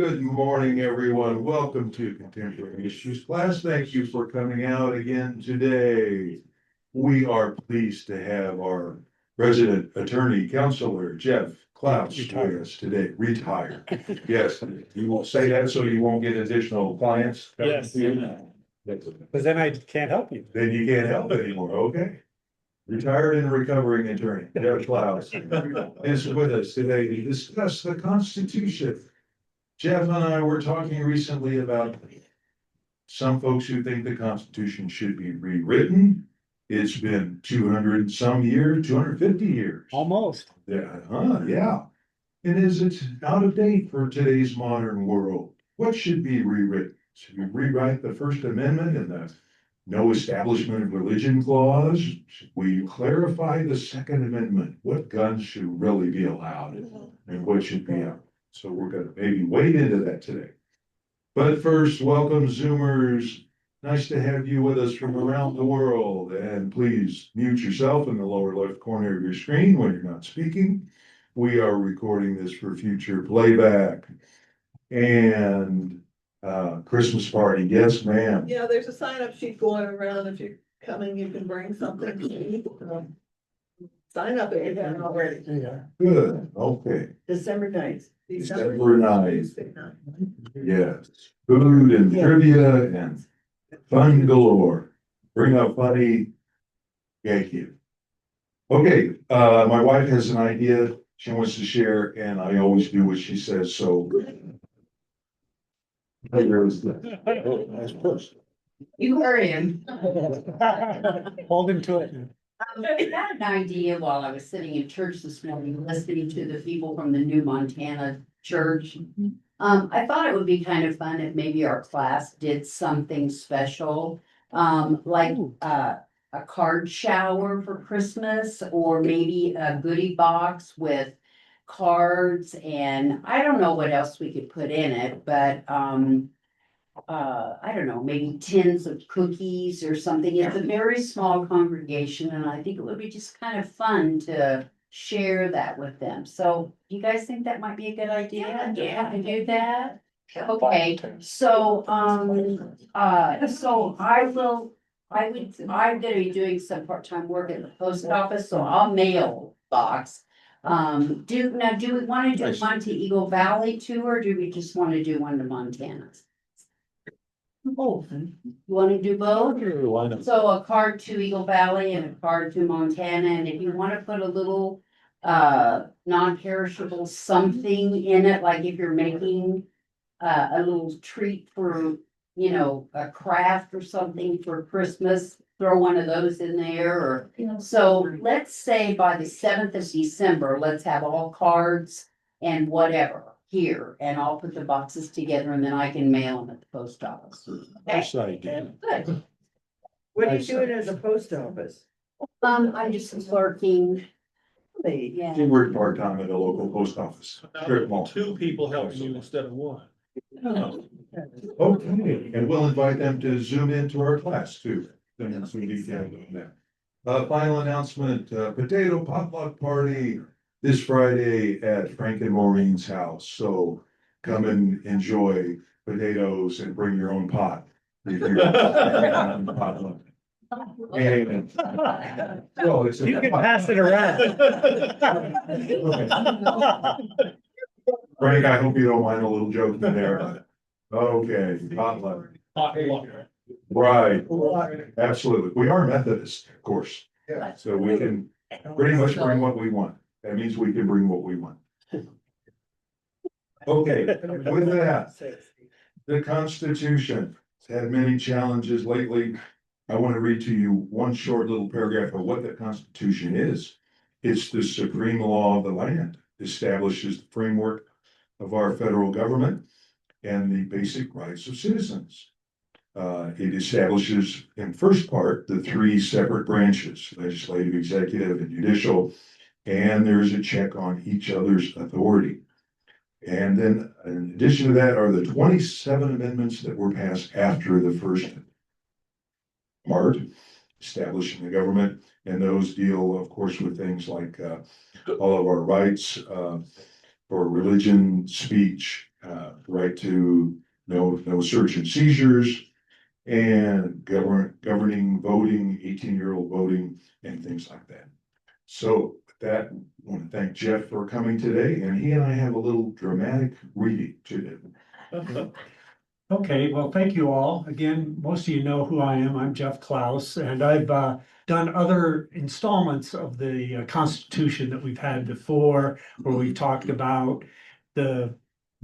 Good morning, everyone. Welcome to Contemporary Issues class. Thank you for coming out again today. We are pleased to have our resident attorney counselor, Jeff Klaus, with us today, retired. Yes, you will say that so you won't get additional clients. Yes. Because then I can't help you. Then you can't help anymore, okay? Retired and recovering attorney, Jeff Klaus, is with us today to discuss the Constitution. Jeff and I were talking recently about some folks who think the Constitution should be rewritten. It's been 200 some years, 250 years. Almost. Yeah. And is it out of date for today's modern world? What should be rewritten? Should we rewrite the First Amendment and the no establishment of religion clause? Should we clarify the Second Amendment? What guns should really be allowed and what should be out? So we're gonna maybe wade into that today. But first, welcome Zoomers. Nice to have you with us from around the world. And please mute yourself in the lower left corner of your screen when you're not speaking. We are recording this for future playback. And Christmas party, yes, ma'am. Yeah, there's a sign up sheet going around. If you're coming, you can bring something. Sign up if you haven't already. Good, okay. December 9th. December 9th. Yes, food and trivia and fun galore. Bring up funny. Thank you. Okay, my wife has an idea she wants to share, and I always do what she says, so. Nice push. You heard him. Hold him to it. I had an idea while I was sitting in church this morning, listening to the people from the New Montana Church. I thought it would be kind of fun if maybe our class did something special, like a card shower for Christmas, or maybe a goodie box with cards, and I don't know what else we could put in it, but I don't know, maybe tins of cookies or something. It's a very small congregation, and I think it would be just kind of fun to share that with them. So do you guys think that might be a good idea? Yeah, to do that? Okay, so, I'm gonna be doing some part-time work at the post office, so I'll mail box. Do we wanna do one to Eagle Valley too, or do we just wanna do one to Montana? Both. You wanna do both? So a card to Eagle Valley and a card to Montana, and if you wanna put a little non-perishable something in it, like if you're making a little treat for, you know, a craft or something for Christmas, throw one of those in there, or, so let's say by the 7th of December, let's have all cards and whatever here, and I'll put the boxes together and then I can mail them at the post office. Nice idea. Good. What are you doing at the post office? I'm just clerking. Yeah. She worked part-time at a local post office. Strip mall. Two people helping you instead of one. Okay, and we'll invite them to zoom into our class too. Then some detail on that. Final announcement, potato potluck party this Friday at Frank and Maureen's house. So come and enjoy potatoes and bring your own pot. If you're potluck. And, well, it's You can pass it around. Frank, I hope you don't mind a little joke in there. Okay, potluck. Right, absolutely. We are Methodist, of course. Yeah. So we can pretty much bring what we want. That means we can bring what we want. Okay, with that, the Constitution has had many challenges lately. I want to read to you one short little paragraph of what the Constitution is. It's the supreme law of the land, establishes the framework of our federal government and the basic rights of citizens. It establishes in first part the three separate branches, legislative, executive, and judicial, and there's a check on each other's authority. And then in addition to that are the 27 amendments that were passed after the first part, establishing the government, and those deal, of course, with things like all of our rights for religion, speech, right to no search and seizures, and governing voting, 18-year-old voting, and things like that. So with that, I want to thank Jeff for coming today, and he and I have a little dramatic reading to do. Okay, well, thank you all. Again, most of you know who I am. I'm Jeff Klaus, and I've done other installments of the Constitution that we've had before, where we talked about the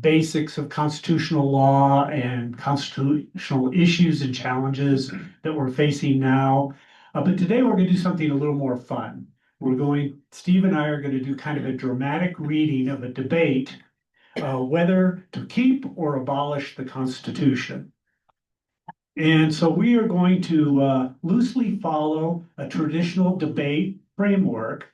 basics of constitutional law and constitutional issues and challenges that we're facing now. But today we're going to do something a little more fun. Steve and I are going to do kind of a dramatic reading of a debate whether to keep or abolish the Constitution. And so we are going to loosely follow a traditional debate framework,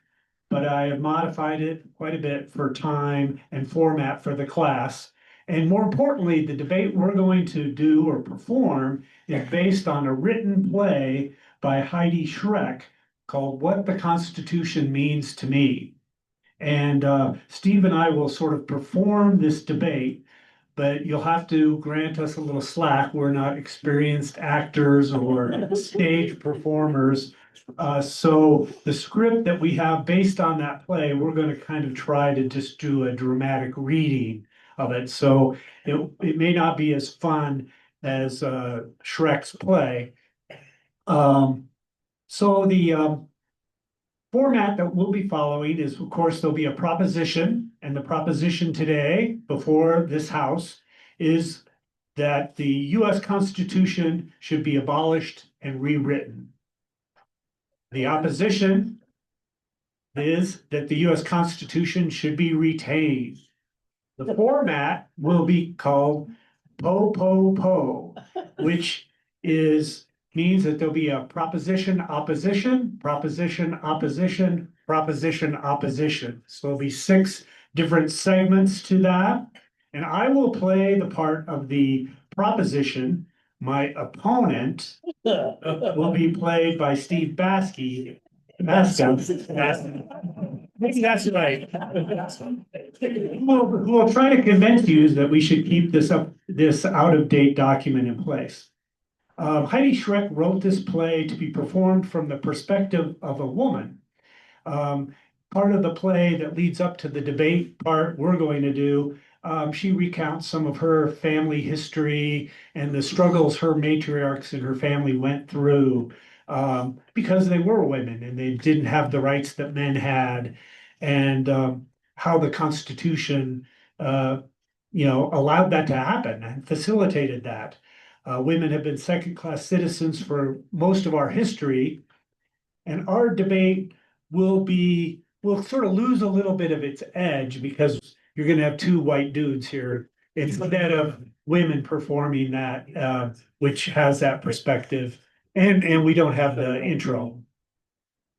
but I have modified it quite a bit for time and format for the class. And more importantly, the debate we're going to do or perform is based on a written play by Heidi Schreck called What the Constitution Means to Me. And Steve and I will sort of perform this debate, but you'll have to grant us a little slack. We're not experienced actors or stage performers. So the script that we have based on that play, we're going to kind of try to just do a dramatic reading of it. So it may not be as fun as Shrek's play. So the format that we'll be following is, of course, there'll be a proposition, and the proposition today before this House is that the US Constitution should be abolished and rewritten. The opposition is that the US Constitution should be retained. The format will be called po, which means that there'll be a proposition, opposition, proposition, opposition, proposition, opposition. So there'll be 6 different segments to that. And I will play the part of the proposition. My opponent will be played by Steve Baskey. Maybe that's right. Who will try to convince you that we should keep this out-of-date document in place. Heidi Schreck wrote this play to be performed from the perspective of a woman. Part of the play that leads up to the debate part we're going to do, she recounts some of her family history and the struggles her matriarchs and her family went through because they were women and they didn't have the rights that men had, and how the Constitution allowed that to happen and facilitated that. Women have been second-class citizens for most of our history, and our debate will sort of lose a little bit of its edge because you're going to have 2 white dudes here instead of women performing that, which has that perspective, and we don't have the intro.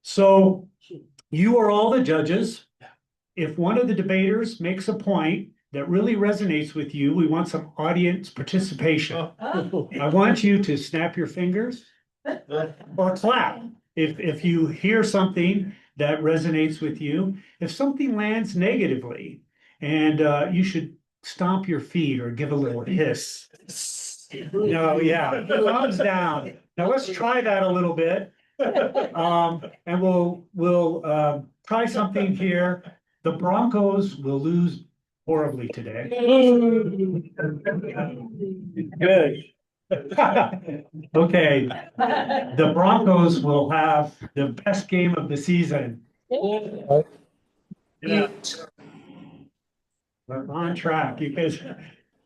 So you are all the judges. If one of the debaters makes a point that really resonates with you, we want some audience participation. I want you to snap your fingers or clap if you hear something that resonates with you. If something lands negatively, and you should stomp your feet or give a little hiss. No, yeah, thumbs down. Now let's try that a little bit. And we'll try something here. The Broncos will lose horribly today. Good. Okay, the Broncos will have the best game of the season. Yeah. We're on track. You guys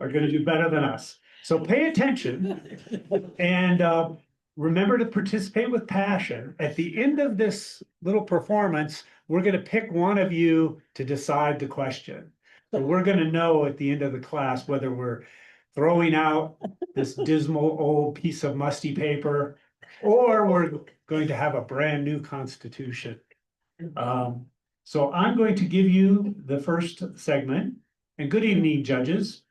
are gonna do better than us. So pay attention and remember to participate with passion. At the end of this little performance, we're gonna pick one of you to decide the question. So we're gonna know at the end of the class whether we're throwing out this dismal old piece of musty paper or we're going to have a brand new Constitution. So I'm going to give you the first segment. And good evening, judges.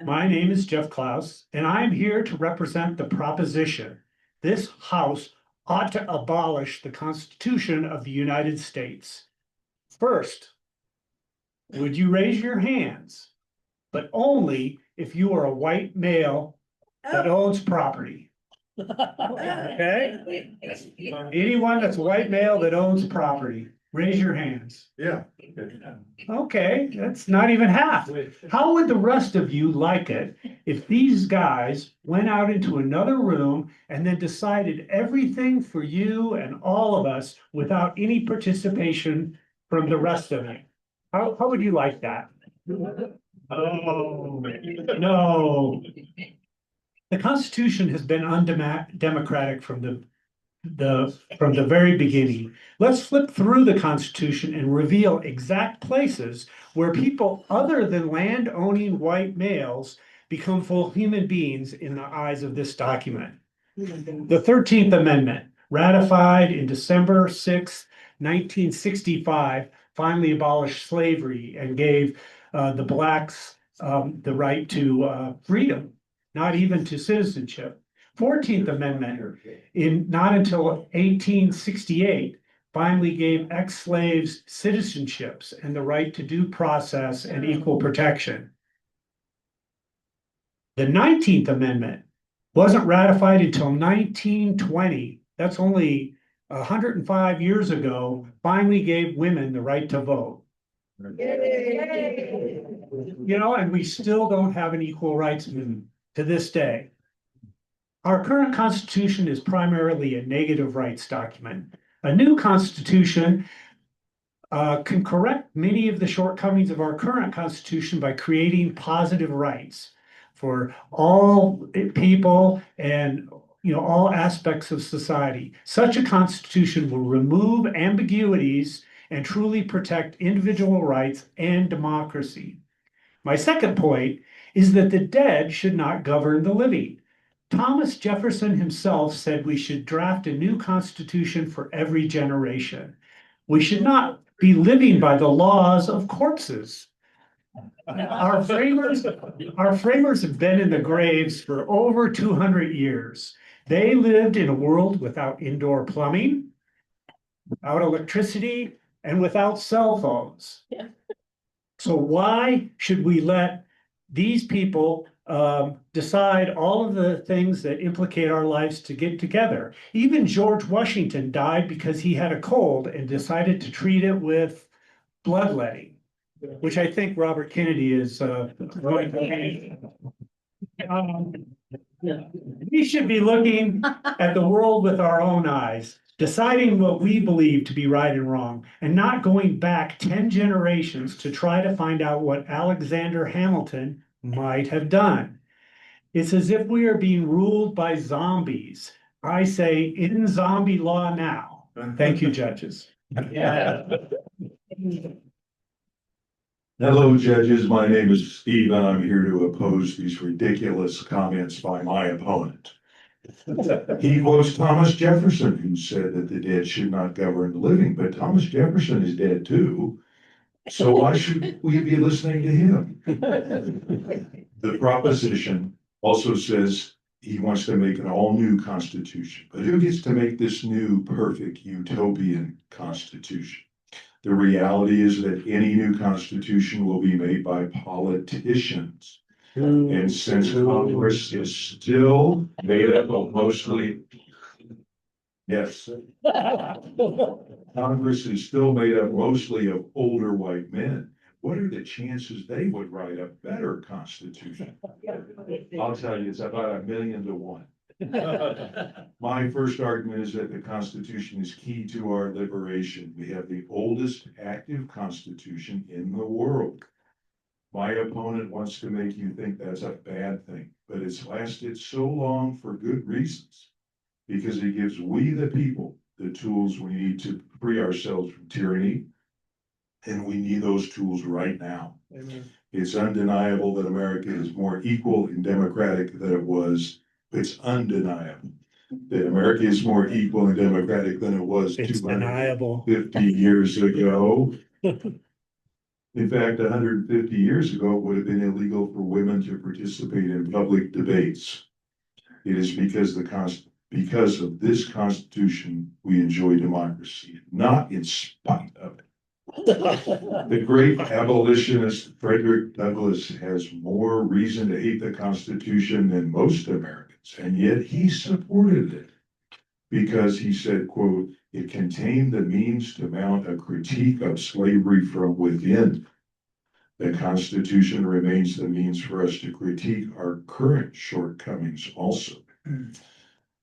My name is Jeff Klaus, and I'm here to represent the proposition this House ought to abolish the Constitution of the United States. First, would you raise your hands but only if you are a white male that owns property. Okay? Anyone that's a white male that owns property, raise your hands. Yeah. Okay, that's not even half. How would the rest of you like it if these guys went out into another room and then decided everything for you and all of us without any participation from the rest of you? How would you like that? Oh, no. The Constitution has been undemocratic from the very beginning. Let's flip through the Constitution and reveal exact places where people other than land-owning white males become full human beings in the eyes of this document. The 13th Amendment, ratified in December 6, 1965, finally abolished slavery and gave the blacks the right to freedom, not even to citizenship. 14th Amendment, not until 1868, finally gave ex-slaves citizenships and the right to due process and equal protection. The 19th Amendment wasn't ratified until 1920. That's only 105 years ago, finally gave women the right to vote. You know, and we still don't have an equal rights movement to this day. Our current Constitution is primarily a negative rights document. A new Constitution can correct many of the shortcomings of our current Constitution by creating positive rights for all people and all aspects of society. Such a Constitution will remove ambiguities and truly protect individual rights and democracy. My second point is that the dead should not govern the living. Thomas Jefferson himself said we should draft a new constitution for every generation. We should not be living by the laws of corpses. Our framers have been in the graves for over 200 years. They lived in a world without indoor plumbing, without electricity, and without cell phones. Yeah. So why should we let these people decide all of the things that implicate our lives to get together? Even George Washington died because he had a cold and decided to treat it with bloodletting, which I think Robert Kennedy is going to we should be looking at the world with our own eyes, deciding what we believe to be right and wrong, and not going back 10 generations to try to find out what Alexander Hamilton might have done. It's as if we are being ruled by zombies. I say, in zombie law now. Thank you, judges. Yeah. Hello, judges. My name is Steve, and I'm here to oppose these ridiculous comments by my opponent. He quotes Thomas Jefferson, who said that the dead should not govern the living, but Thomas Jefferson is dead too. So why should we be listening to him? The proposition also says he wants to make an all-new constitution, but who gets to make this new, perfect, utopian constitution? The reality is that any new constitution will be made by politicians. And since Congress is still made up of mostly, yes, Congress is still made up mostly of older white men, what are the chances they would write a better constitution? I'll tell you, it's about 1,000,000 to 1. My first argument is that the Constitution is key to our liberation. We have the oldest active Constitution in the world. My opponent wants to make you think that's a bad thing, but it's lasted so long for good reasons, because it gives we the people the tools we need to free ourselves from tyranny, and we need those tools right now. Amen. It's undeniable that America is more equal and democratic than it was. It's undeniable that America is more equal and democratic than it was It's 250 deniable. years ago. In fact, 150 years ago, it would have been illegal for women to participate in public debates. It is because of this Constitution we enjoy democracy, not in spite of it. The great abolitionist Frederick Douglass has more reason to hate the Constitution than most Americans, and yet he supported it. Because he said, quote, "It contained the means to mount a critique of slavery from within. The Constitution remains the means for us to critique our current shortcomings also."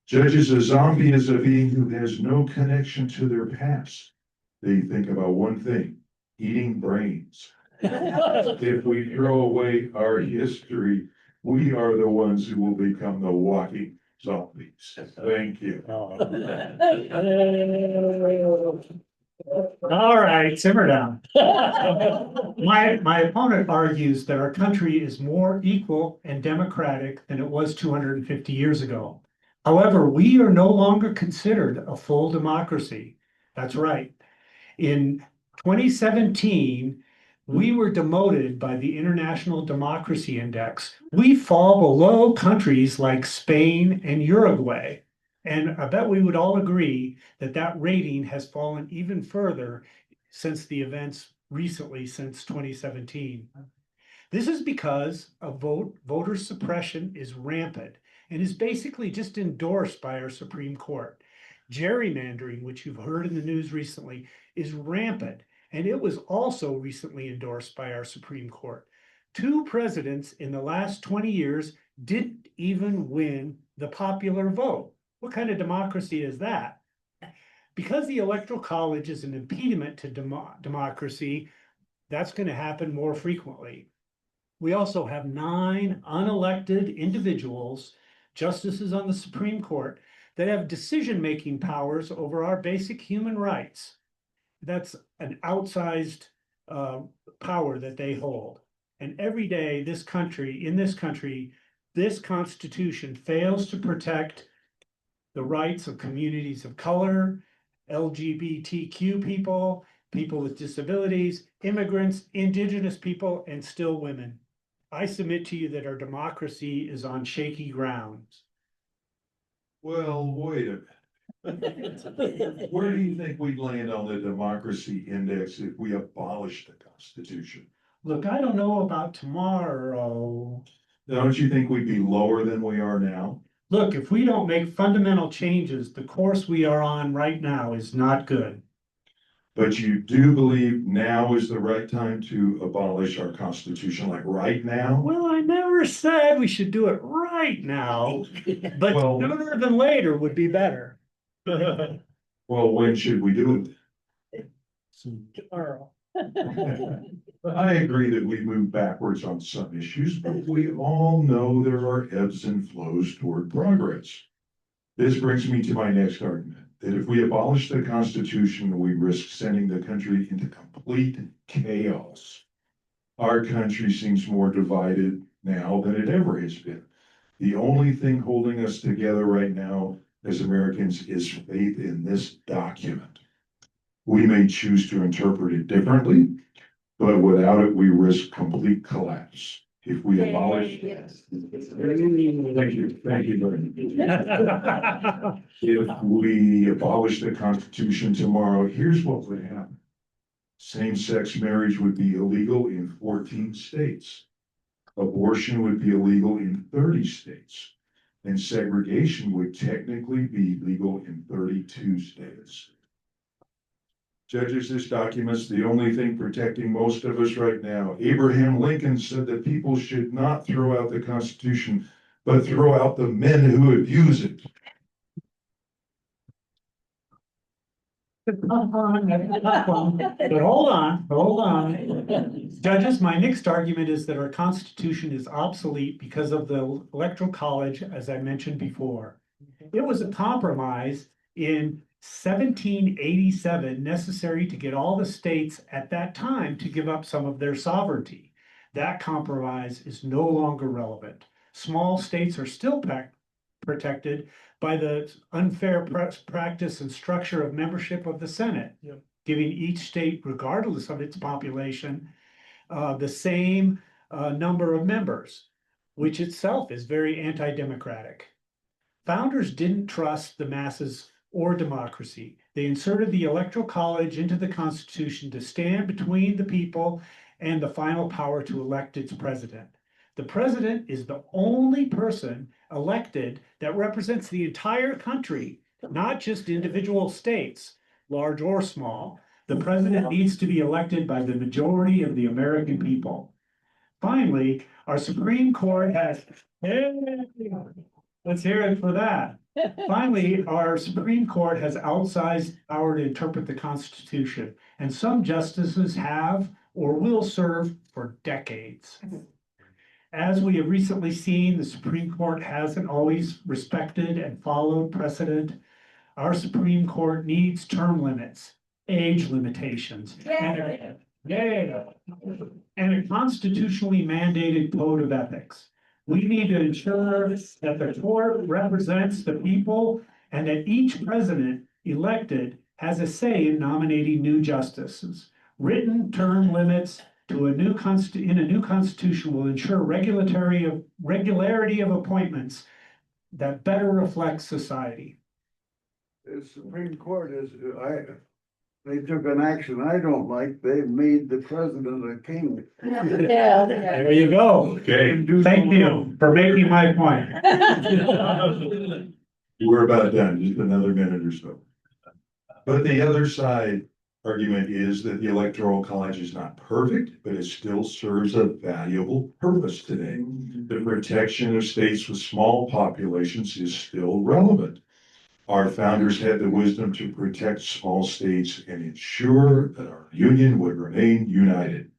Judges, a zombie is a being who has no connection to their past. They think about one thing, eating brains. If we throw away our history, we are the ones who will become the walking zombies. Thank you. All right, simmer down. My opponent argues that our country is more equal and democratic than it was 250 years ago. However, we are no longer considered a full democracy. That's right. In 2017, we were demoted by the International Democracy Index. We fall below countries like Spain and Uruguay. And I bet we would all agree that that rating has fallen even further since the events recently, since 2017. This is because voter suppression is rampant and is basically just endorsed by our Supreme Court. Gerrymandering, which you've heard in the news recently, is rampant, and it was also recently endorsed by our Supreme Court. 2 presidents in the last 20 years didn't even win the popular vote. What kind of democracy is that? Because the Electoral College is an impediment to democracy, that's going to happen more frequently. We also have 9 unelected individuals, justices on the Supreme Court, that have decision-making powers over our basic human rights. That's an outsized power that they hold. And every day, this country, this Constitution fails to protect the rights of communities of color, LGBTQ people, people with disabilities, immigrants, indigenous people, and still women. I submit to you that our democracy is on shaky grounds. Well, wait a minute. Where do you think we'd land on the democracy index if we abolished the Constitution? Look, I don't know about tomorrow. Don't you think we'd be lower than we are now? Look, if we don't make fundamental changes, the course we are on right now is not good. But you do believe now is the right time to abolish our Constitution, like right now? Well, I never said we should do it right now, but Well- sooner than later would be better. Well, when should we do Tomorrow. it? I agree that we move backwards on some issues, but we all know there are ebbs and flows toward progress. This brings me to my next argument, that if we abolish the Constitution, we risk sending the country into complete chaos. Our country seems more divided now than it ever has been. The only thing holding us together right now as Americans is faith in this document. We may choose to interpret it differently, but without it, we risk complete collapse. If we abolish. Thank you, very much. If we abolish the Constitution tomorrow, here's what would happen. Same-sex marriage would be illegal in 14 states. Abortion would be illegal in 30 states. And segregation would technically be legal in 32 states. Judges, this document's the only thing protecting most of us right now. Abraham Lincoln said that people should not throw out the Constitution, but throw out the men who abuse it. But hold on. Judges, my next argument is that our Constitution is obsolete because of the Electoral College, as I mentioned before. It was a compromise in 1787 necessary to get all the states at that time to give up some of their sovereignty. That compromise is no longer relevant. Small states are still protected by the unfair practice and structure of membership of the Senate, giving each state, regardless of its population, the same number of members, which itself is very anti-democratic. Founders didn't trust the masses or democracy. They inserted the Electoral College into the Constitution to stand between the people and the final power to elect its president. The president is the only person elected that represents the entire country, not just individual states, large or small. The president needs to be elected by the majority of the American people. Finally, our Supreme Court has, hey, let's hear it for that. Finally, our Supreme Court has outsized power to interpret the Constitution, and some justices have or will serve for decades. As we have recently seen, the Supreme Court hasn't always respected and followed precedent. Our Supreme Court needs term limits, age limitations, and a constitutionally mandated code of ethics. We need to ensure that the court represents the people and that each president elected has a say in nominating new justices. Written term limits to a new constitution will ensure regularity of appointments that better reflect society. The Supreme Court is, they took an action I don't like, they made the president a king. Yeah. There you go. Okay, Thank you for making my point. we're about done, just another minute or so. But the other side argument is that the Electoral College is not perfect, but it still serves a valuable purpose today. The protection of states with small populations is still relevant. Our founders had the wisdom to protect small states and ensure that our union would remain united.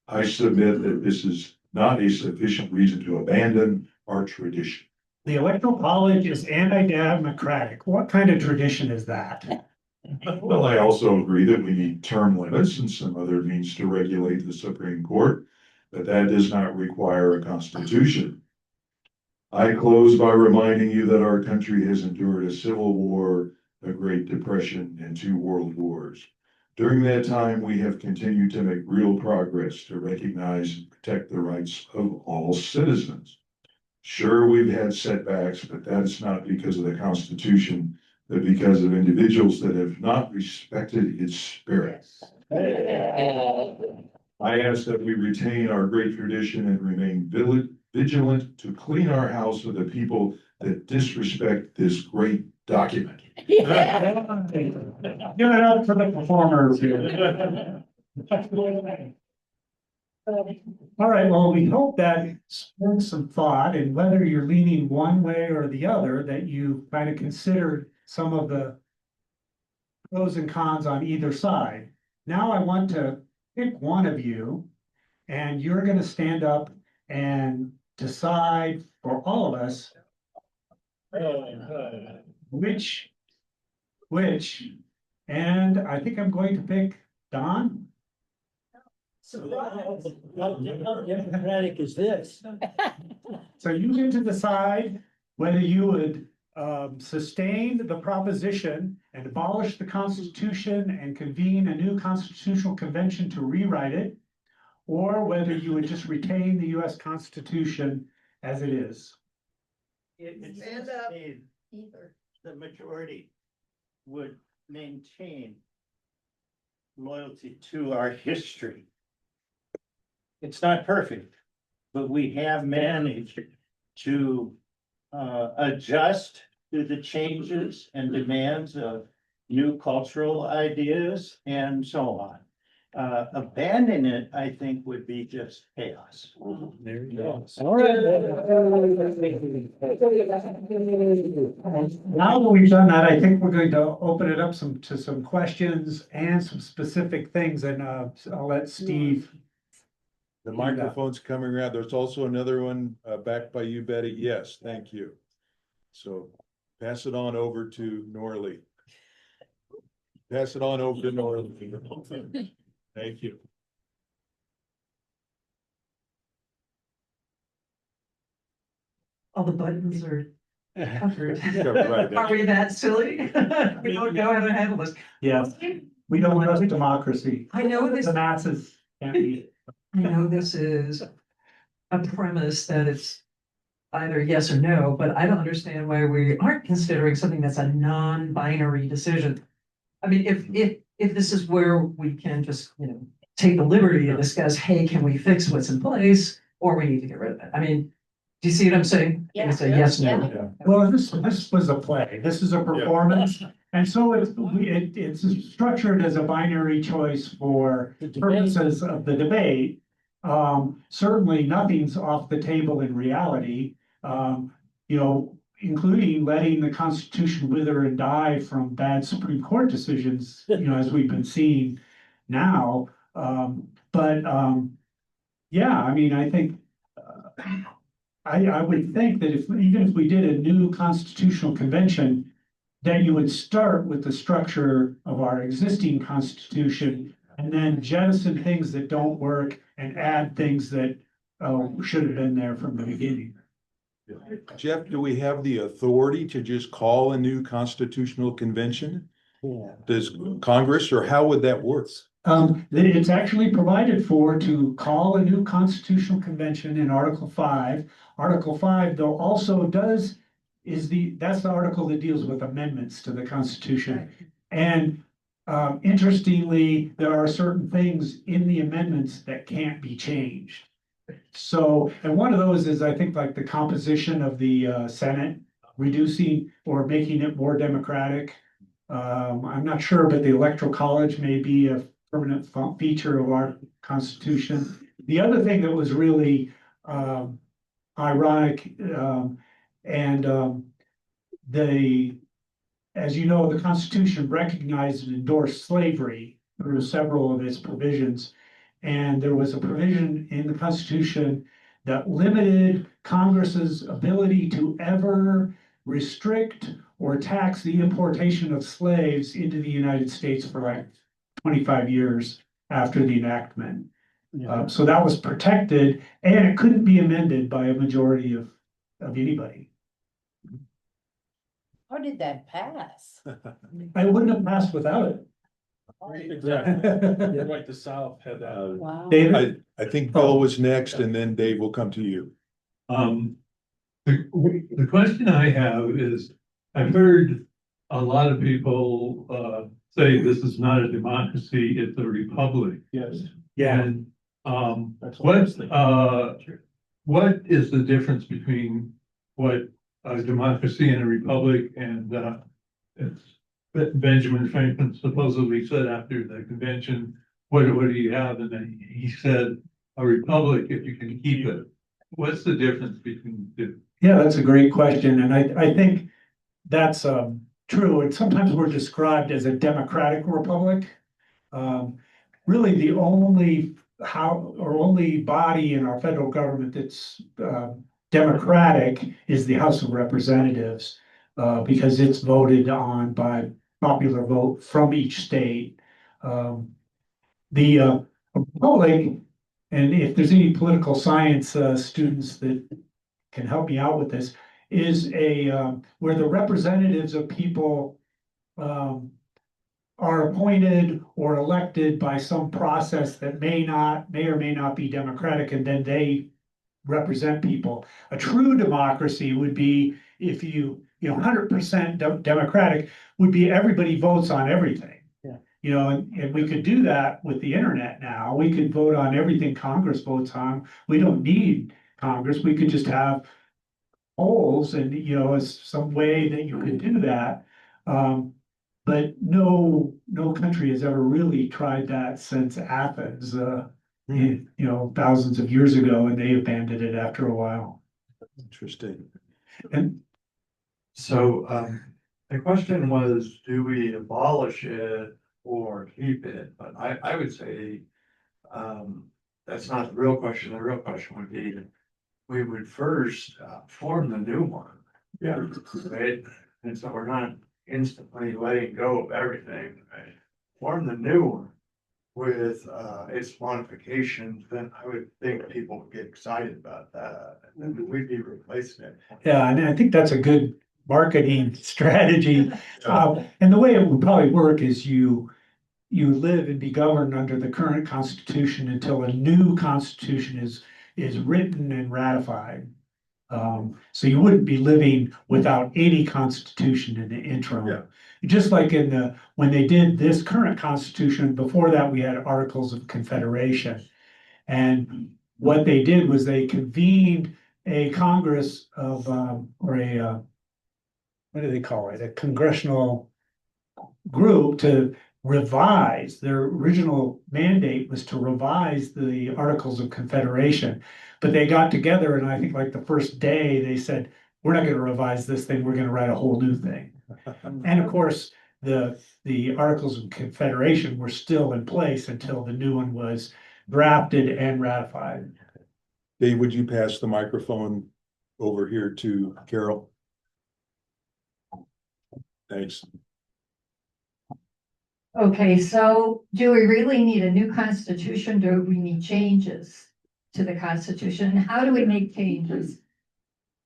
I submit that this is not a sufficient reason to abandon our tradition. The Electoral College is anti-democratic. What kind of tradition is that? Well, I also agree that we need term limits and some other means to regulate the Supreme Court, but that does not require a constitution. I close by reminding you that our country has endured a civil war, a Great Depression, and 2 world wars. During that time, we have continued to make real progress to recognize and protect the rights of all citizens. Sure, we've had setbacks, but that is not because of the Constitution, but because of individuals that have not respected its spirit. I ask that we retain our great tradition and remain vigilant to clean our house of the people that disrespect this great document. Give it up for the performers here. All right, well, we hope that spurred some thought, and whether you're leaning one way or the other, that you kind of considered some of the pros and cons on either side. Now I want to pick one of you, and you're going to stand up and decide for all of us which, and I think I'm going to pick Don. How democratic is this? So you get to decide whether you would sustain the proposition and abolish the Constitution and convene a new constitutional convention to rewrite it, or whether you would just retain the US Constitution as it is. Stand up. The majority would maintain loyalty to our history. It's not perfect, but we have managed to adjust to the changes and demands of new cultural ideas and so on. Abandoning it, I think, would be just chaos. There you go. Now that we've done that, I think we're going to open it up to some questions and some specific things, and I'll let Steve. The microphone's coming around. There's also another one back by you, Betty. Yes, thank you. So pass it on over to Norley. Pass it on over to Norley. Thank you. All the buttons are covered. Right, Are we that silly? We don't know how to handle this. Yes, we don't trust democracy. I know this, The masses can't be. I know this is a premise that it's either yes or no, but I don't understand why we aren't considering something that's a non-binary decision. I mean, if this is where we can just, you know, take the liberty to discuss, hey, can we fix what's in place? Or we need to get rid of it. I mean, do you see what I'm saying? It's a yes, no. Well, this was a play, this is a performance, and so it's structured as a binary choice for The debate. purposes of the debate. Certainly nothing's off the table in reality, you know, including letting the Constitution wither and die from bad Supreme Court decisions, you know, as we've been seeing now. Yeah, I mean, I think, I would think that even if we did a new constitutional convention, that you would start with the structure of our existing constitution and then jettison things that don't work and add things that should have been there from the beginning. Jeff, do we have the authority to just call a new constitutional convention? Yeah. Does Congress, or how would that work? It's actually provided for to call a new constitutional convention in Article 5. Article 5, though, also that's the article that deals with amendments to the Constitution. And interestingly, there are certain things in the amendments that can't be changed. So, and one of those is, I think, like the composition of the Senate, reducing or making it more democratic. I'm not sure, but the Electoral College may be a permanent feature of our Constitution. The other thing that was really ironic, as you know, the Constitution recognized and endorsed slavery through several of its provisions. And there was a provision in the Constitution that limited Congress's ability to ever restrict or tax the importation of slaves into the United States for like 25 years after the enactment. So that was protected, and it couldn't be amended by a majority of anybody. How did that pass? I wouldn't have passed without it. Exactly. Like the South had that. Wow. David? I think Bill was next, and then Dave will come to you. The question I have is, I've heard a lot of people, say this is not a democracy, it's a republic. Yes. Yeah. And, That's what I was thinking. what is the difference between what a democracy and a republic and, it's Benjamin Franklin supposedly said after the convention, what do you have? And then he said, a republic, if you can keep it. What's the difference between the two? Yeah, that's a great question, and I think that's true, and sometimes we're described as a democratic republic. Really, the only body in our federal government that's democratic is the House of Representatives, because it's voted on by popular vote from each state. The republic, and if there's any political science students that can help me out with this, is where the representatives of people are appointed or elected by some process that may or may not be democratic, and then they represent people. A true democracy would be if you 100% democratic would be everybody votes on everything. You know, and we could do that with the internet now. We could vote on everything Congress votes on. We don't need Congress. We could just have polls, and as some way that you could do that. But no country has ever really tried that since Athens, thousands of years ago, and they abandoned it after a while. Interesting. And so the question was, do we abolish it or keep it? But I would say that's not the real question. The real question would be, we would first form the new one. Yeah. Right? And so we're not instantly letting go of everything, right? Form the new one with its modifications, then I would think people would get excited about that. And then we'd be replacing it. yeah, and I think that's a good marketing strategy. And the way it would probably work is you live and be governed under the current Constitution until a new Constitution is written and ratified. So you wouldn't be living without any constitution in the interim. Yeah. Just like when they did this current constitution, before that, we had Articles of Confederation. And what they did was they convened a Congress of, what do they call it? A congressional group to revise. Their original mandate was to revise the Articles of Confederation. But they got together and I think like the first day they said, we're not gonna revise this thing, we're gonna write a whole new thing. And of course, the Articles of Confederation were still in place until the new one was drafted and ratified. Dave, would you pass the microphone over here to Carol? Thanks. Okay, so do we really need a new constitution? Do we need changes to the constitution? How do we make changes?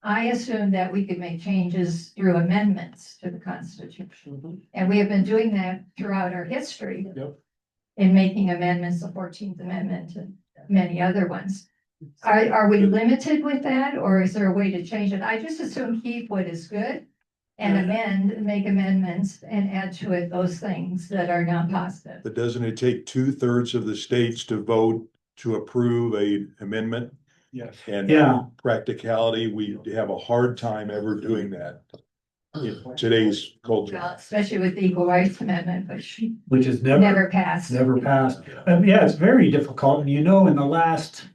I assume that we could make changes through amendments to the constitution. And we have been doing that throughout our history. Yep. In making amendments, the 14th Amendment and many other ones. Are we limited with that, or is there a way to change it? I just assume keep what is good and make amendments and add to it those things that are not positive. But doesn't it take 2/3 of the states to vote to approve a amendment? Yes. And Yeah. practicality, we have a hard time ever doing that in today's culture. Well, especially with the Equal Rights Amendment, Which is never passed. never passed. Yeah, it's very difficult. And you know, in the last,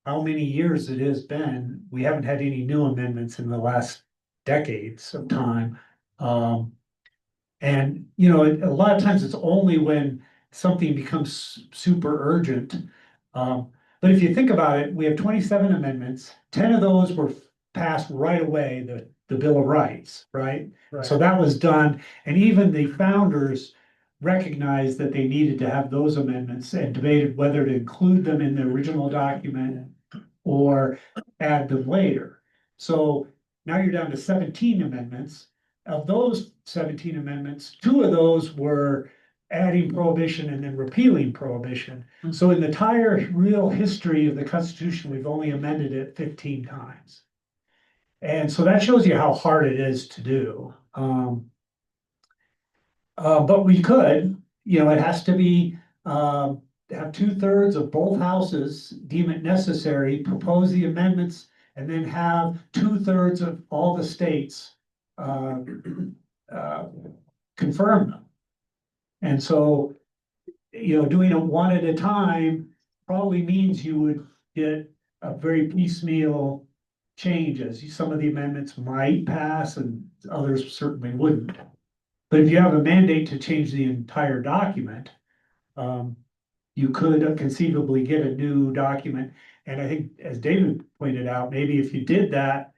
how many years it has been, we haven't had any new amendments in the last decades of time. And, you know, a lot of times it's only when something becomes super urgent. But if you think about it, we have 27 amendments, 10 of those were passed right away, the Bill of Rights, right? So that was done, and even the founders recognized that they needed to have those amendments and debated whether to include them in the original document or add them later. So now you're down to 17 amendments. Of those 17 amendments, 2 of those were adding prohibition and then repealing prohibition. So in the entire real history of the Constitution, we've only amended it 15 times. And so that shows you how hard it is to do. But we could, you know, it has to be, have 2/3 of both houses deem it necessary, propose the amendments, and then have 2/3 of all the states confirm them. And so, you know, doing it one at a time probably means you would get a very piecemeal changes. Some of the amendments might pass and others certainly wouldn't. But if you have a mandate to change the entire document, you could conceivably get a new document. And I think, as David pointed out, maybe if you did that,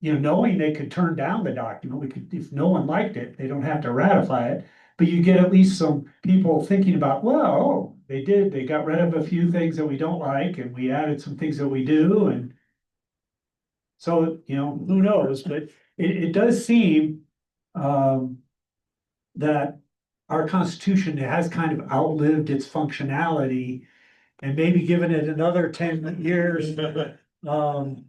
you know, knowing they could turn down the document, we could, if no one liked it, they don't have to ratify it. But you get at least some people thinking about, well, they got rid of a few things that we don't like, and we added some things that we do, and so, you know, who knows, but it does seem that our Constitution has kind of outlived its functionality, and maybe given it another 10 years. Well,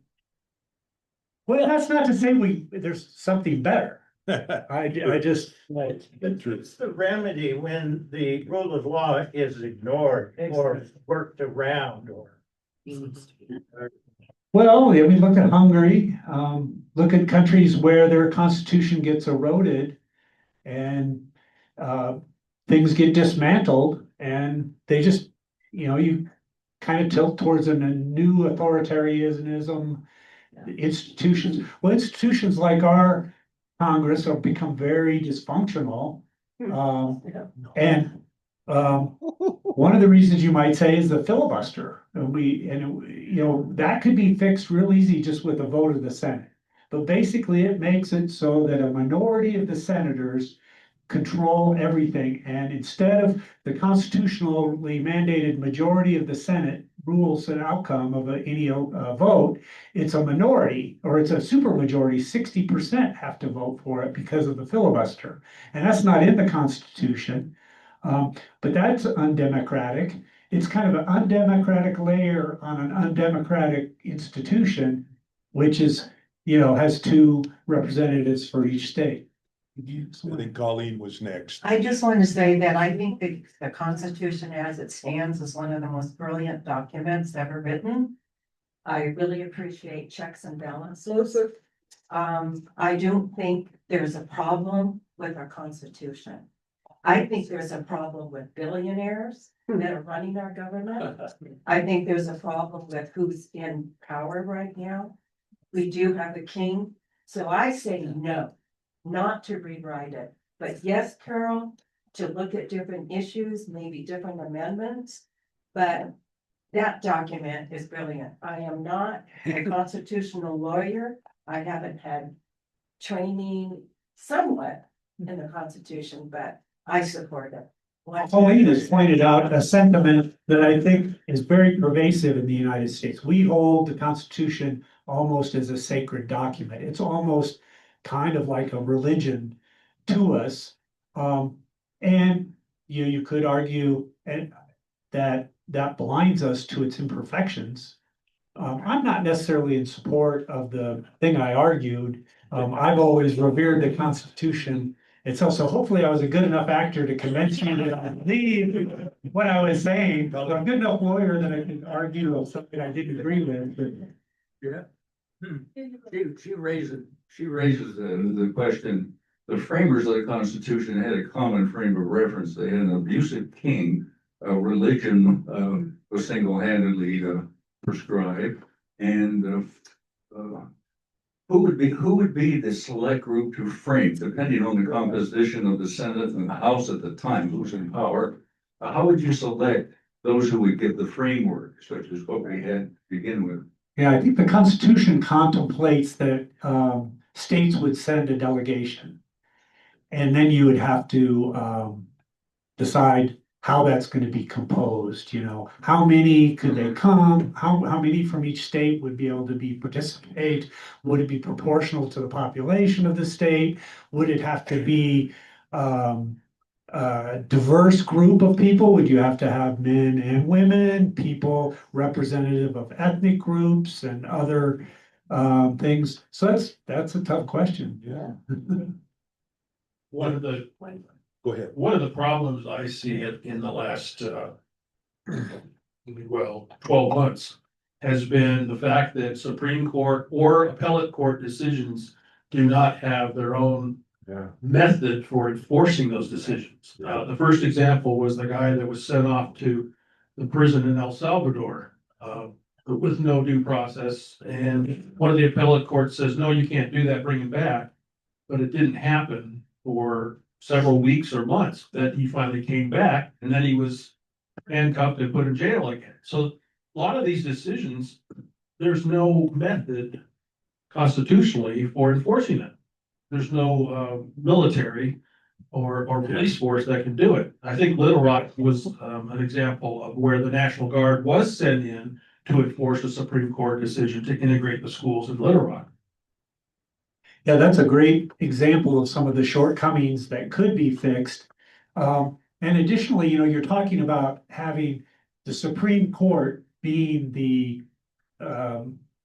that's not to say there's something better. I just. It's the remedy when the rule of law is ignored or worked around or. Well, yeah, we look at Hungary, look at countries where their constitution gets eroded and things get dismantled, and they just, you know, you kind of tilt towards a new authoritarianism. Institutions like our Congress have become very dysfunctional. And one of the reasons you might say is the filibuster. You know, that could be fixed real easy just with a vote of the Senate. But basically it makes it so that a minority of the senators control everything. And instead of the constitutionally mandated majority of the Senate rules an outcome of any vote, it's a minority, or it's a supermajority. 60% have to vote for it because of the filibuster. And that's not in the Constitution, but that's undemocratic. It's kind of an undemocratic layer on an undemocratic institution which is, has two representatives for each state. I think Colleen was next. I just want to say that I think the Constitution as it stands is one of the most brilliant documents ever written. I really appreciate checks and balances. I don't think there's a problem with our Constitution. I think there's a problem with billionaires that are running our government. I think there's a problem with who's in power right now. We do have a king, so I say no, not to rewrite it. But yes, Carol, to look at different issues, maybe different amendments. But that document is brilliant. I am not a constitutional lawyer. I haven't had training somewhat in the Constitution, but I support it. Colleen has pointed out a sentiment that I think is very pervasive in the United States. We hold the Constitution almost as a sacred document. It's almost kind of like a religion to us. And you could argue that blinds us to its imperfections. I'm not necessarily in support of the thing I argued. I've always revered the Constitution itself. So hopefully I was a good enough actor to convince you that I believe what I was saying. So I'm a good enough lawyer that I could argue of something I didn't agree with, but. Yeah. She raises the question, the framers of the Constitution had a common frame of reference. They had an abusive king, religion was single-handedly prescribed, and who would be the select group to frame, depending on the composition of the Senate and the House at the time, who's in power? How would you select those who would give the framework, such as what we had to begin with? Yeah, I think the Constitution contemplates that states would send a delegation. And then you would have to decide how that's going to be composed, how many could they come? How many from each state would be able to participate? Would it be proportional to the population of the state? Would it have to be a diverse group of people? Would you have to have men and women, people representative of ethnic groups and other things? So that's a tough question. Yeah. Go ahead. One of the problems I see in the last, 12 months has been the fact that Supreme Court or appellate court decisions do not have their own method for enforcing those decisions. The first example was the guy that was sent off to the prison in El Salvador with no due process. And one of the appellate courts says, no, you can't do that, bring him back. But it didn't happen for several weeks or months that he finally came back, and then he was handcuffed and put in jail again. So a lot of these decisions, there's no method constitutionally for enforcing it. There's no military or police force that can do it. I think Little Rock was an example of where the National Guard was sent in to enforce a Supreme Court decision to integrate the schools in Little Rock. Yeah, that's a great example of some of the shortcomings that could be fixed. And additionally, you're talking about having the Supreme Court being the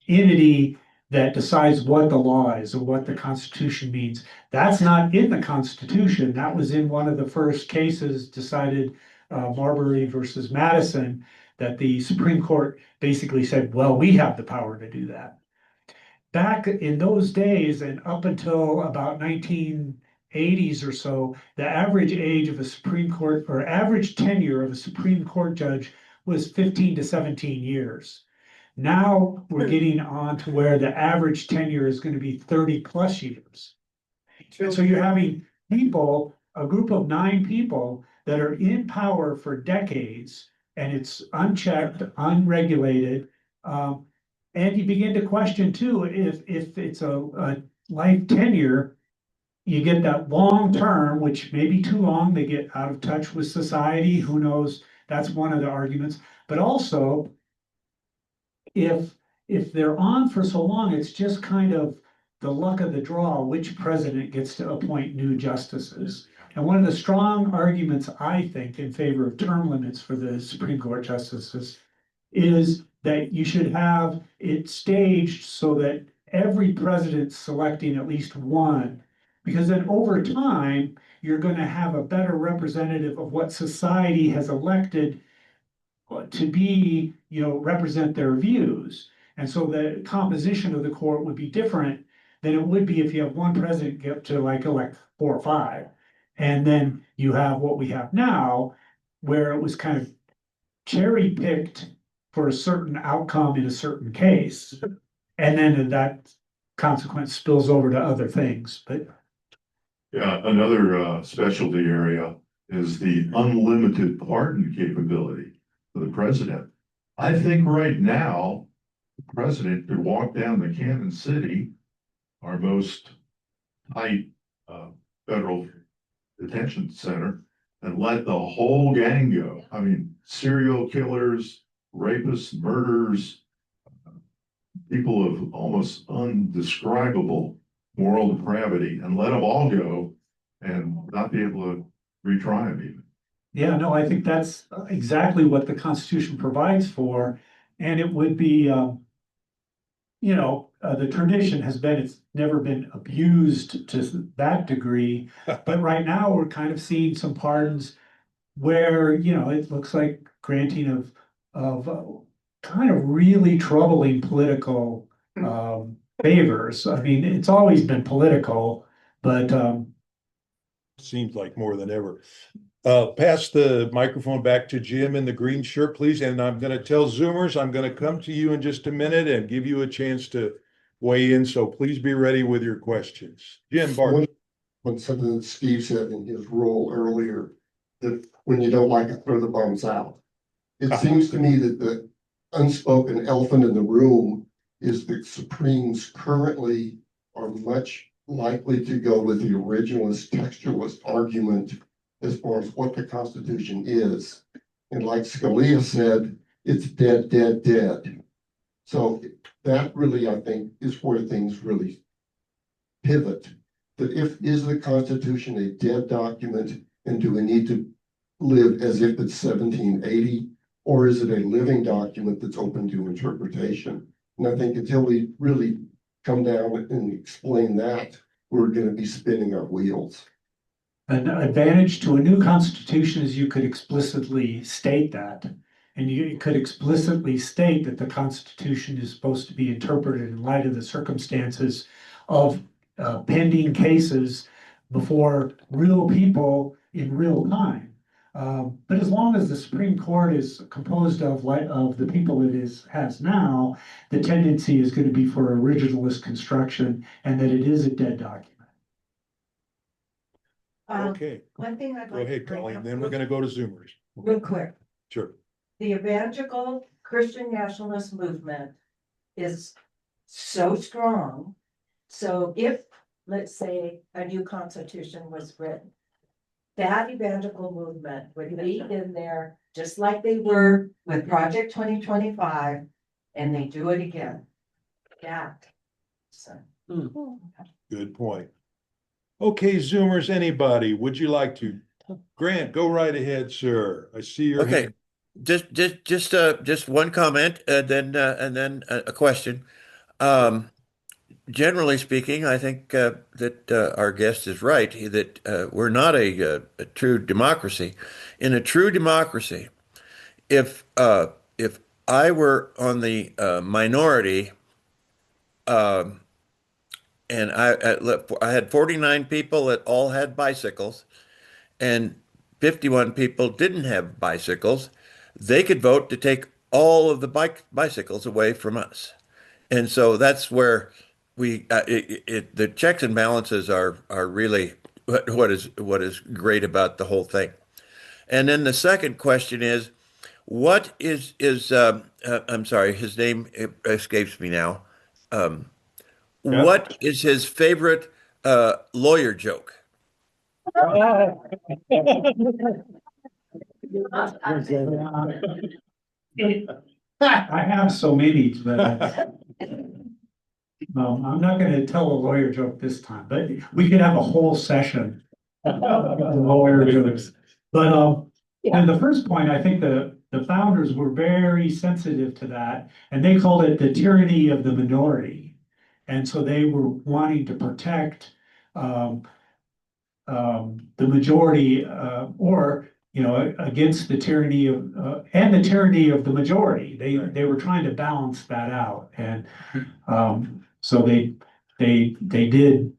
entity that decides what the law is or what the Constitution means. That's not in the Constitution. That was in one of the first cases decided, Marbury versus Madison, that the Supreme Court basically said, well, we have the power to do that. Back in those days and up until about 1980s or so, the average age of a Supreme Court or average tenure of a Supreme Court judge was 15 to 17 years. Now we're getting on to where the average tenure is going to be 30 plus years. And so you're having people, a group of 9 people that are in power for decades, and it's unchecked, unregulated. And you begin to question too, if it's a life tenure, you get that long term, which may be too long, they get out of touch with society, who knows, that's one of the arguments. But also, if they're on for so long, it's just kind of the luck of the draw, which president gets to appoint new justices. And one of the strong arguments, I think, in favor of term limits for the Supreme Court justices is that you should have it staged so that every president selecting at least one. Because then over time, you're gonna have a better representative of what society has elected to be, represent their views. And so the composition of the court would be different than it would be if you have one president get to like elect 4 or 5. And then you have what we have now, where it was kind of cherry picked for a certain outcome in a certain case. And then that consequence spills over to other things, but. Yeah, another specialty area is the unlimited pardon capability for the president. I think right now, the president could walk down the Kansas City, our most tight federal detention center, and let the whole gang go. I mean, serial killers, rapists, murderers, people of almost undescribable moral depravity, and let them all go and not be able to retry them even. Yeah, no, I think that's exactly what the Constitution provides for, and it would be, the tradition has been, it's never been abused to that degree. But right now, we're kind of seeing some pardons where, it looks like granting of kind of really troubling political favors. I mean, it's always been political, but Seems like more than ever. Pass the microphone back to Jim in the green shirt, please. And I'm gonna tell Zoomers, I'm gonna come to you in just a minute and give you a chance to weigh in. So please be ready with your questions. Jim Barton. When something that Steve said in his role earlier, that when you don't like it, throw the bums out. It seems to me that the unspoken elephant in the room is that Supremes currently are much likely to go with the originalist textualist argument as far as what the Constitution is. And like Scalia said, it's dead, dead, dead. So that really, I think, is where things really pivot. That is the Constitution a dead document, and do we need to live as if it's 1780? Or is it a living document that's open to interpretation? And I think until we really come down and explain that, we're going to be spinning our wheels. an advantage to a new constitution is you could explicitly state that. And you could explicitly state that the Constitution is supposed to be interpreted in light of the circumstances of pending cases before real people in real time. But as long as the Supreme Court is composed of the people it has now, the tendency is going to be for originalist construction and that it is a dead document. Okay, One thing I'd go like to ahead, bring Colleen, up then we're gonna go to Zoomers. real quick. Sure. The evangelical Christian nationalist movement is so strong. So if, let's say, a new constitution was written, that evangelical movement would be in there just like they were with Project 2025, and they do it again. Yeah. So. Good point. Okay, Zoomers, anybody, would you like to? Grant, go right ahead, sir. I see your Okay, hand. just one comment, and then a question. Generally speaking, I think that our guest is right, that we're not a true democracy. In a true democracy, if I were on the minority, and I had 49 people that all had bicycles, and 51 people didn't have bicycles, they could vote to take all of the bicycles away from us. And so that's where the checks and balances are really what is great about the whole thing. And then the second question is, what is I'm sorry, his name escapes me now. What is his favorite lawyer joke? I have so many, but I'm not going to tell a lawyer joke this time, but we could have a whole session of lawyer jokes. But and the first point, I think the founders were very sensitive to that, and they called it the tyranny of the minority. And so they were wanting to protect, the majority, or, you know, against the tyranny of, and the tyranny of the majority. They were trying to balance that out, and, so they did,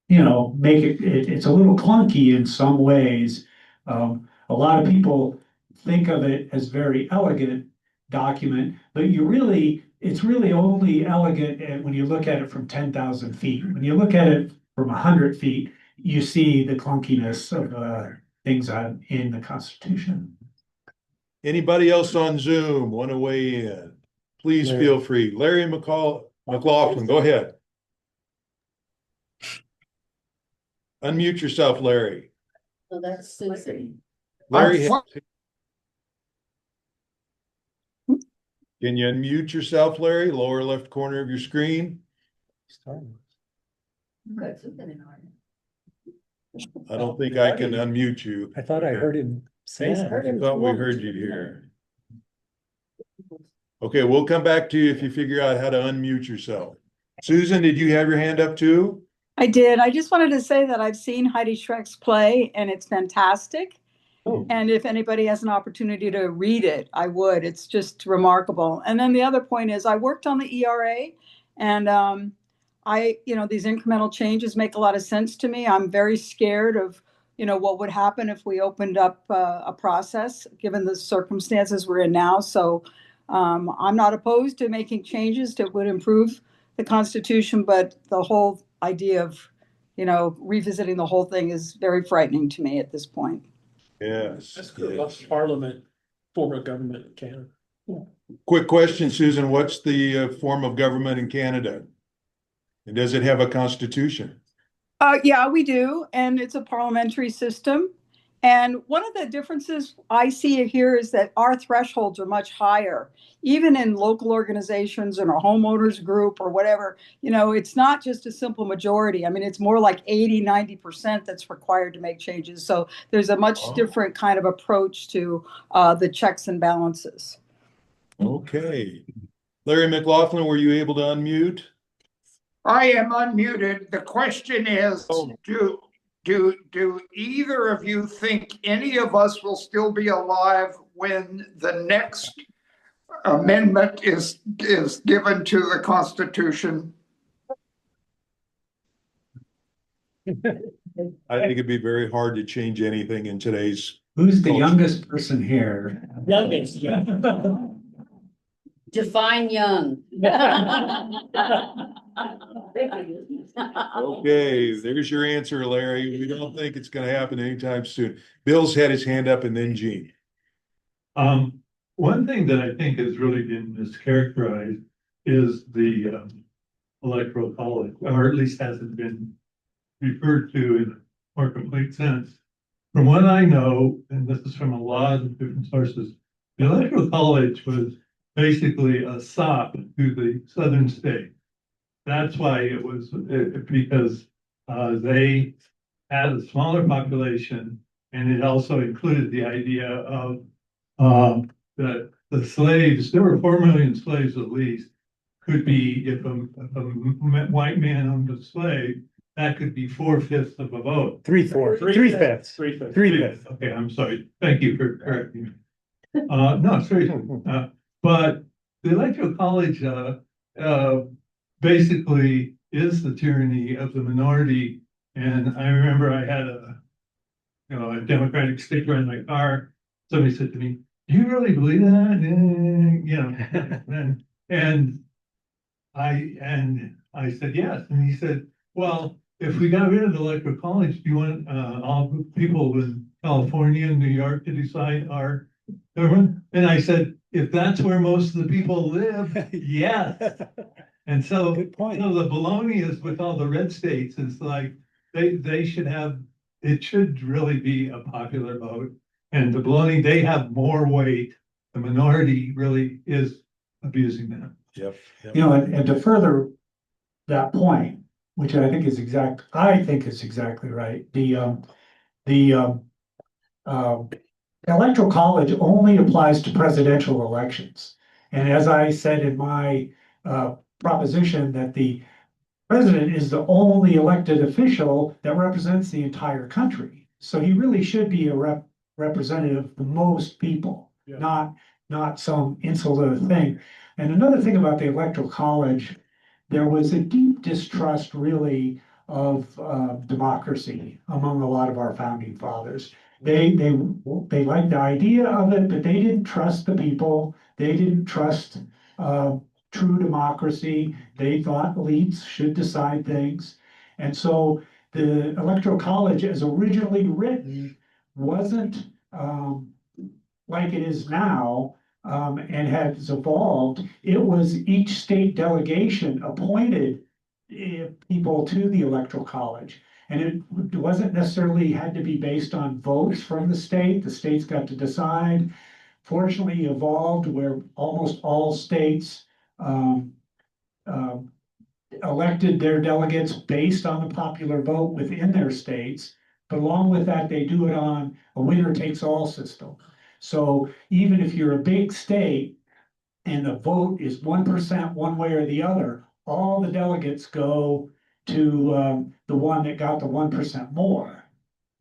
you know, make it's a little clunky in some ways. A lot of people think of it as very elegant document, but it's really only elegant when you look at it from 10,000 feet. When you look at it from 100 feet, you see the clunkiness of things in the Constitution. Anybody else on Zoom want to weigh in? Please feel free. Larry McLaughlin, go ahead. Unmute yourself, Larry. So that's Susan. Larry, can you unmute yourself, Larry? Lower left corner of your screen. Good, Susan in order. I don't think I can unmute you. I thought I heard him say I something. thought we heard you here. Okay, we'll come back to you if you figure out how to unmute yourself. Susan, did you have your hand up too? I did. I just wanted to say that I've seen Heidi Schreck's play and it's fantastic. Oh. And if anybody has an opportunity to read it, I would. It's just remarkable. And then the other point is I worked on the ERA and these incremental changes make a lot of sense to me. I'm very scared of, what would happen if we opened up a process given the circumstances we're in now. So I'm not opposed to making changes that would improve the Constitution, but the whole idea of, revisiting the whole thing is very frightening to me at this point. Yes. That's good. Parliament, form of government in Canada. Quick question, Susan, what's the form of government in Canada? And does it have a constitution? Yeah, we do. And it's a parliamentary system. And one of the differences I see here is that our thresholds are much higher, even in local organizations and a homeowners group or whatever. It's not just a simple majority. I mean, it's more like 80-90% that's required to make changes. So there's a much different kind of approach to the checks and balances. Okay. Larry McLaughlin, were you able to unmute? I am unmuted. The question is, do either of you think any of us will still be alive when the next amendment is given to the Constitution? I think it'd be very hard to change anything in today's. Who's the youngest person here? Youngest, yeah. Define young. Okay, there's your answer, Larry. We don't think it's gonna happen anytime soon. Bill's had his hand up and then Gene. One thing that I think has really been mischaracterized is the electoral college, or at least hasn't been referred to in a more complete sense. From what I know, and this is from a lot of different sources, the electoral college was basically a sop to the southern state. That's why it was, because they had a smaller population, and it also included the idea of that the slaves, there were 4 million slaves at least, could be, if a white man owned a slave, that could be 4/5 of a vote. 3/4, 3/5. 3/5. Okay, I'm sorry. Thank you for correcting me. No, it's 3/5. But the electoral college basically is the tyranny of the minority. And I remember I had a Democratic sticker in my car. Somebody said to me, "Do you really believe that?" And I said yes. And he said, "Well, if we got rid of the electoral college, do you want all the people in California and New York to decide our government?" And I said, "If that's where most of the people live, yes." And so, Good point. so the baloney is with all the red states. It's like they should have. It should really be a popular vote. And the baloney, they have more weight. The minority really is abusing them. Yep. And to further that point, which I think is exactly right. The electoral college only applies to presidential elections. And as I said in my proposition that the president is the only elected official that represents the entire country. So he really should be a representative of the most people, not some insular thing. And another thing about the Electoral College, there was a deep distrust really of democracy among a lot of our founding fathers. They liked the idea of it, but they didn't trust the people. They didn't trust true democracy. They thought elites should decide things. And so the Electoral College, as originally written, wasn't like it is now, and has evolved. It was each state delegation appointed people to the Electoral College. And it wasn't necessarily had to be based on votes from the state. The states got to decide. Fortunately, evolved where almost all states elected their delegates based on the popular vote within their states. But along with that, they do it on a winner takes all system. So even if you're a big state and the vote is 1% one way or the other, all the delegates go to the one that got the 1% more.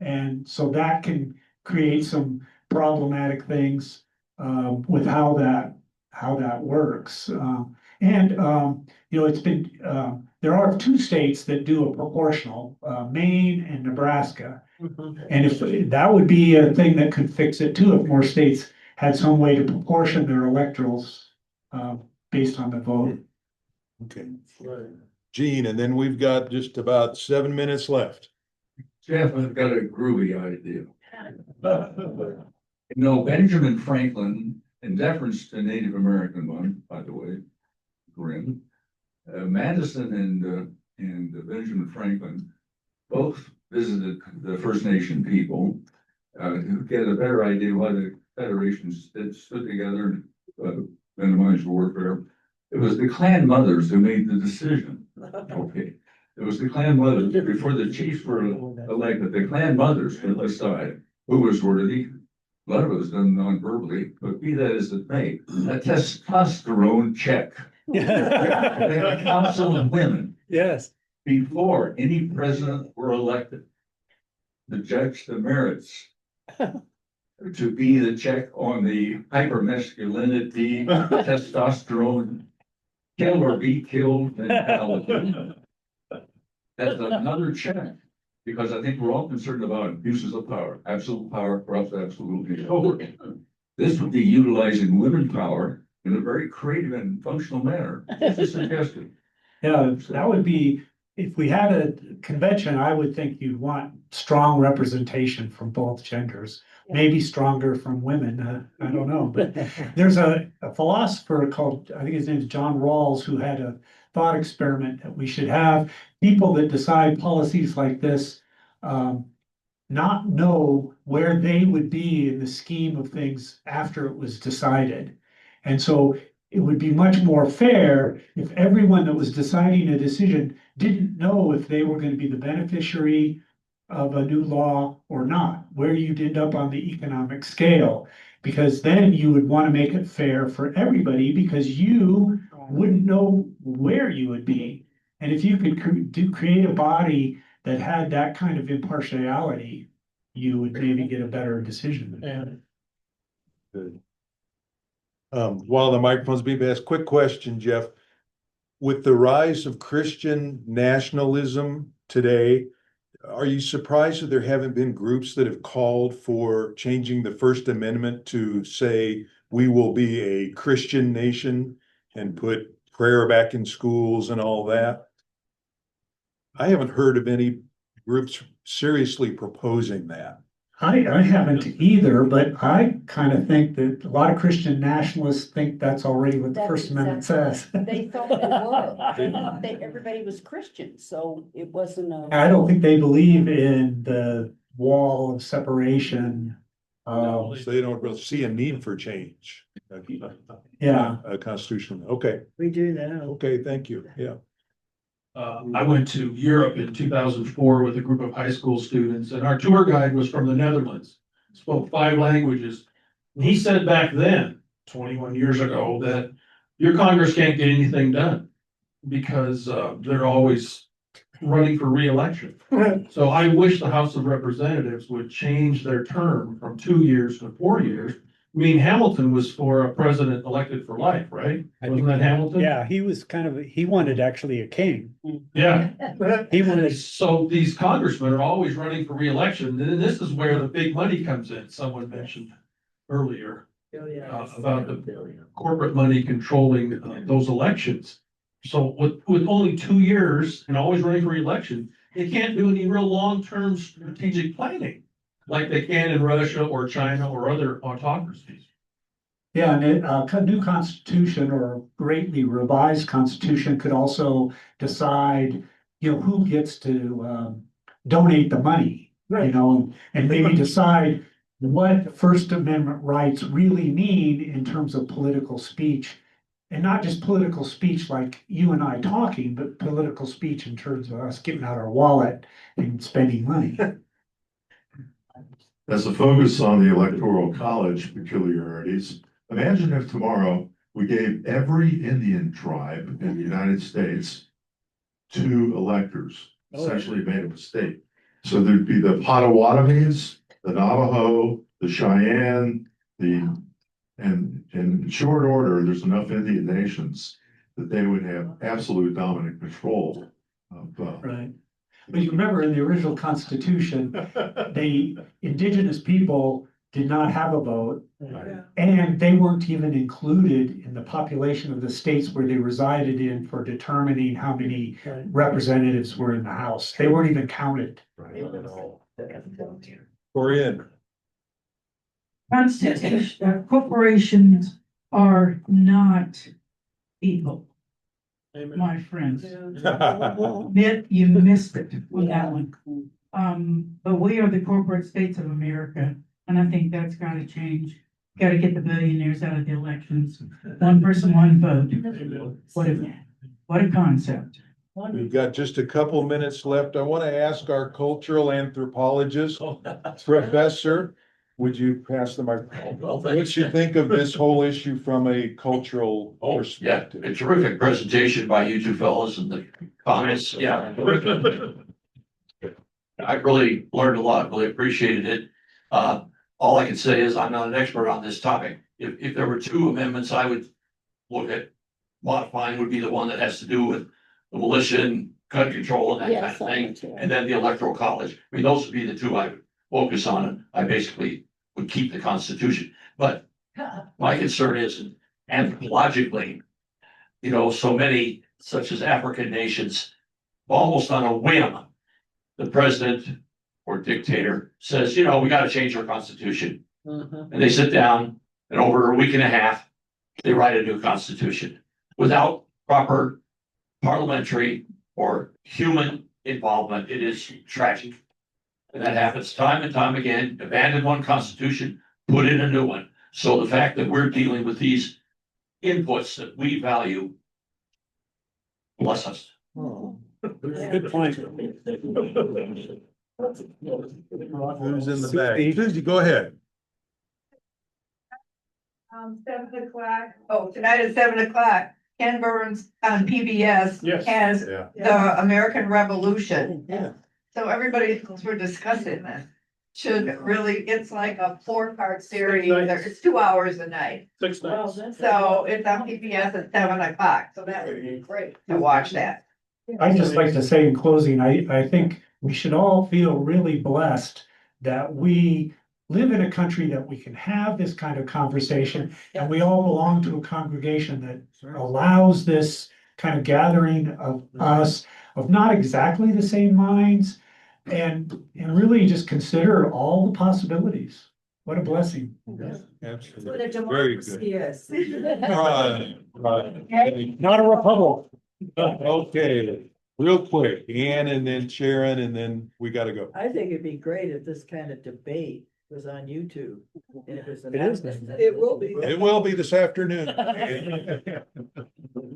And so that can create some problematic things with how that works. It's been there are 2 states that do a proportional, Maine and Nebraska. And if that would be a thing that could fix it too, if more states had some way to proportion their electorals based on the vote. Okay. Gene, and then we've got just about 7 minutes left. Jeff, I've got a groovy idea. Benjamin Franklin, in deference to Native American one, by the way, Grimm, Madison and Benjamin Franklin both visited the First Nation people to get a better idea why the federations stood together and minimized warfare. It was the clan mothers who made the decision. Okay. It was the clan mothers, before the chiefs were elected, the clan mothers would decide who was worthy. A lot of it was done non-verbally, but be that as it may, a testosterone check. They had a council of women. Yes. Before any president were elected, to judge the merits, to be the check on the hypermasculinity, testosterone, kill or be killed mentality. That's another check, because I think we're all concerned about abuses of power. Absolute power corrupts absolutely. This would be utilizing women power in a very creative and functional manner. Just a suggestion. Yeah, that would be, if we had a convention, I would think you'd want strong representation from both genders. Maybe stronger from women, I don't know, but there's a philosopher called, I think his name is John Rawls, who had a thought experiment that we should have people that decide policies like this not know where they would be in the scheme of things after it was decided. And so it would be much more fair if everyone that was deciding a decision didn't know if they were going to be the beneficiary of a new law or not, where you'd end up on the economic scale, because then you would want to make it fair for everybody, because you wouldn't know where you would be. And if you could create a body that had that kind of impartiality, you would maybe get a better decision. Good. While the microphone's being passed, quick question, Jeff. With the rise of Christian nationalism today, are you surprised that there haven't been groups that have called for changing the First Amendment to say we will be a Christian nation and put prayer back in schools and all that? I haven't heard of any groups seriously proposing that. I haven't either, but I kind of think that a lot of Christian nationalists think that's already what the First Amendment says. They thought they were. They thought everybody was Christian, so it wasn't a. I don't think they believe in the wall of separation. So they don't really see a need for change. Yeah. A constitution. Okay. We do now. Okay, thank you. Yeah. I went to Europe in 2004 with a group of high school students, and our tour guide was from the Netherlands, spoke 5 languages. He said back then, 21 years ago, that your Congress can't get anything done. because they're always running for reelection. So I wish the House of Representatives would change their term from 2 years to 4 years. I mean, Hamilton was for a president elected for life, right? Wasn't that Hamilton? Yeah, he was he wanted actually a king. Yeah. He wanted, So these congressmen are always running for reelection, and this is where the big money comes in. Someone mentioned earlier about the corporate money controlling those elections. So with only 2 years and always running for reelection, they can't do any real long-term strategic planning like they can in Russia or China or other autocracies. Yeah, and a new constitution or a greatly revised constitution could also decide, who gets to donate the money, and maybe decide what First Amendment rights really mean in terms of political speech. And not just political speech like you and I talking, but political speech in terms of us getting out our wallet and spending money. As a focus on the electoral college peculiarities, imagine if tomorrow we gave every Indian tribe in the United States 2 electors, essentially made them a state. So there'd be the Potawatomis, the Navajo, the Cheyenne, and in short order, there's enough Indian nations that they would have absolute dominant control of. Right. But you remember in the original constitution, the indigenous people did not have a vote. And they weren't even included in the population of the states where they resided in for determining how many representatives were in the House. They weren't even counted. Corinne. Constitution, corporations are not people, my friends. You missed it on that one. But we are the corporate states of America, and I think that's gotta change. Gotta get the billionaires out of the elections. One person, one vote. What a concept. We've got just a couple minutes left. I want to ask our cultural anthropologist, Professor, would you pass the microphone? What you think of this whole issue from a cultural perspective? A terrific presentation by you two fellows and the comments. Yeah. I really learned a lot, really appreciated it. All I can say is I'm not an expert on this topic. If there were 2 amendments I would look at modifying, would be the one that has to do with the militia and gun control and that kind of thing. And then the electoral college. I mean, those would be the 2 I would focus on. I basically would keep the Constitution. But my concern is anthropologically, so many, such as African nations, almost on a whim, the president or dictator says, we got to change our Constitution. And they sit down and over a week and a half, they write a new Constitution without proper parliamentary or human involvement. It is tragic. And that happens time and time again. Abandon one constitution, put in a new one. So the fact that we're dealing with these inputs that we value, bless us. good point. Who's in the back? Susie, go ahead. 7 o'clock. Oh, tonight at 7 o'clock, Ken Burns on PBS has the American Revolution. Yeah. So everybody, since we're discussing this, should really, it's like a 4-part series. It's 2 hours a night. 6 nights. So it's on PBS at 7 o'clock. So that would be great to watch that. I'd just like to say in closing, I think we should all feel really blessed that we live in a country that we can have this kind of conversation, and we all belong to a congregation that allows this kind of gathering of us, of not exactly the same minds, and really just consider all the possibilities. What a blessing. Absolutely. What a Very good. democracy is. Right. Not a republic. Okay, real quick, Ann and then Sharon, and then we gotta go. I think it'd be great if this kind of debate was on YouTube. And it was. It will be. It will be this afternoon.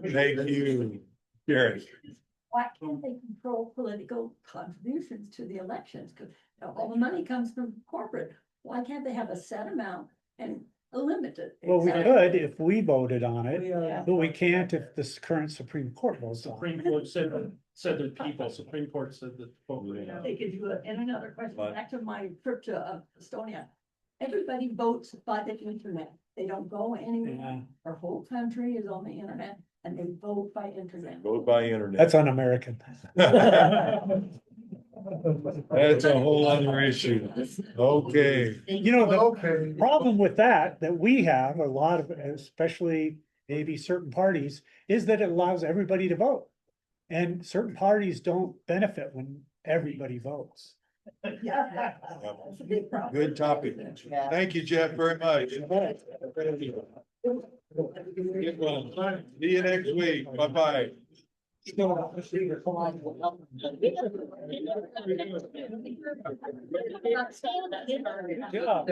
Thank you, Sharon. Why can't they control political contributions to the elections? Because all the money comes from corporate. Why can't they have a set amount and limited. Well, we could if we voted on it, Yeah. but we can't if this current Supreme Court votes on it. Supreme Court said that people, Supreme Court said that. They could do it. And another question, But- back to my trip to Estonia. Everybody votes by the internet. They don't go anywhere. Yeah. Our whole country is on the internet and they vote by internet. Vote by internet. That's un-American. That's a whole other issue. Okay. You know, the Okay. problem with that we have, a lot of, especially maybe certain parties, is that it allows everybody to vote. And certain parties don't benefit when everybody votes. Yeah, that's a big problem. Good topic. Thank you, Jeff, very much. Good one. See you next week. Bye-bye. Yeah.